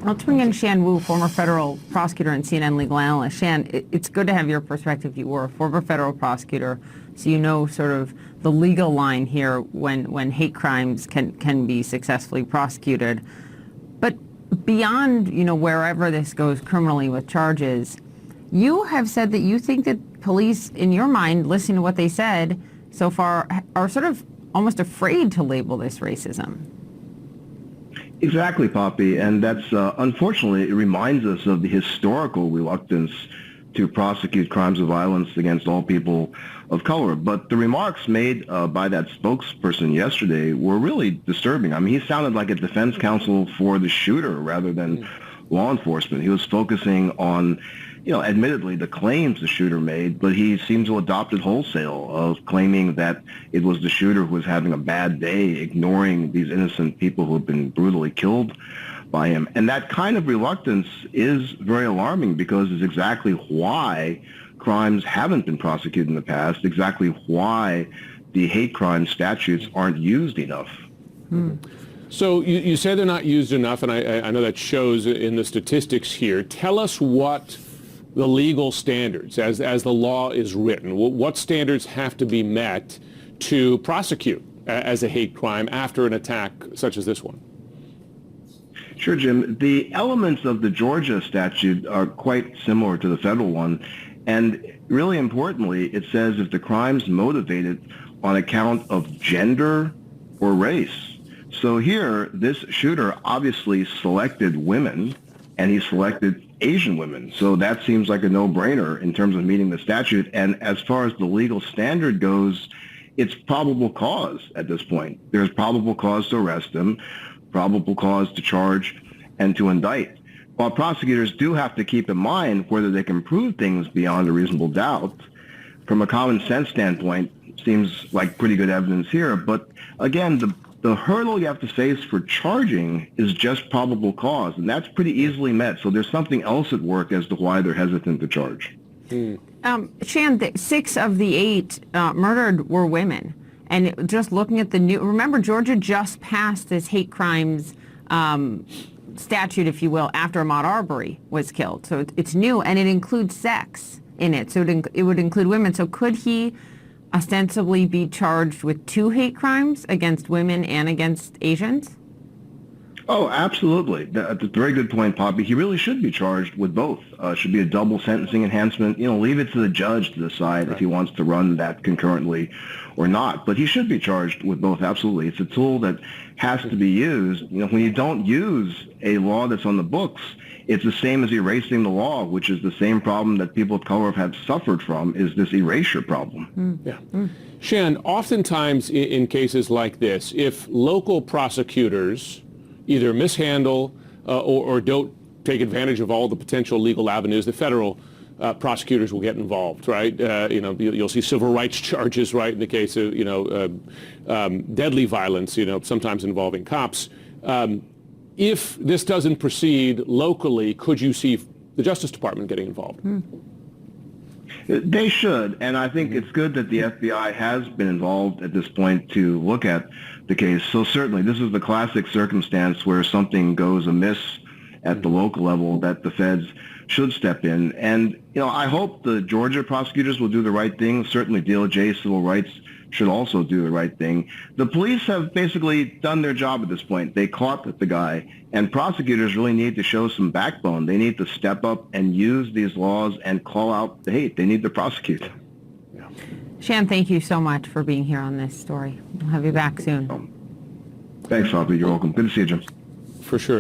Let's bring in Shan Wu, former federal prosecutor and CNN legal analyst. Shan, it's good to have your perspective. You were a former federal prosecutor, so you know sort of the legal line here when hate crimes can be successfully prosecuted. But beyond, wherever this goes criminally with charges, you have said that you think that police, in your mind, listening to what they said so far, are sort of almost afraid to label this racism. Exactly, Poppy, and that's unfortunately it reminds us of the historical reluctance to prosecute crimes of violence against all people of color. But the remarks made by that spokesperson yesterday were really disturbing. I mean, he sounded like a defense counsel for the shooter rather than law enforcement. He was focusing on, admittedly the claims the shooter made, but he seems to have adopted wholesale of claiming that it was the shooter who was having a bad day, ignoring these innocent people who have been brutally killed by him. And that kind of reluctance is very alarming because it's exactly why crimes haven't been prosecuted in the past, exactly why the hate crime statutes aren't used enough. So you say they're not used enough, and I know that shows in the statistics here. Tell us what the legal standards, as the law is written, what standards have to be met to prosecute as a hate crime after an attack such as this one? Sure, Jim. The elements of the Georgia statute are quite similar to the federal one. And really importantly, it says if the crime's motivated on account of gender or race. So here, this shooter obviously selected women, and he selected Asian women. So that seems like a no-brainer in terms of meeting the statute. And as far as the legal standard goes, it's probable cause at this point. There's probable cause to arrest him, probable cause to charge and to indict. While prosecutors do have to keep in mind whether they can prove things beyond a reasonable doubt, from a common sense standpoint, seems like pretty good evidence here. But again, the hurdle you have to face for charging is just probable cause, and that's pretty easily met. So there's something else at work as to why they're hesitant to charge. Shan, 6 of the 8 murdered were women. And just looking at remember, Georgia just passed this hate crimes statute, if you will, after Ahmaud Arbery was killed. So it's new, and it includes sex in it. So it would include women. So could he ostensibly be charged with 2 hate crimes against women and against Asians? Oh, absolutely. That's a very good point, Poppy. He really should be charged with both. Should be a double sentencing enhancement. Leave it to the judge to decide if he wants to run that concurrently or not. But he should be charged with both, absolutely. It's a tool that has to be used. When you don't use a law that's on the books, it's the same as erasing the law, which is the same problem that people of color have suffered from, is this erasure problem. Shan, oftentimes in cases like this, if local prosecutors either mishandle or don't take advantage of all the potential legal avenues, the federal prosecutors will get involved, right? You'll see civil rights charges, right, in the case of, deadly violence, sometimes involving cops. If this doesn't proceed locally, could you see the Justice Department getting involved? They should, and I think it's good that the FBI has been involved at this point to look at the case. So certainly, this is the classic circumstance where something goes amiss at the local level that the feds should step in. And, I hope the Georgia prosecutors will do the right thing. Certainly DOJ civil rights should also do the right thing. The police have basically done their job at this point. They caught the guy, and prosecutors really need to show some backbone. They need to step up and use these laws and call out the hate. They need to prosecute. Shan, thank you so much for being here on this story. We'll have you back soon. Thanks, Poppy. You're welcome. Good to see you, Jim. For sure.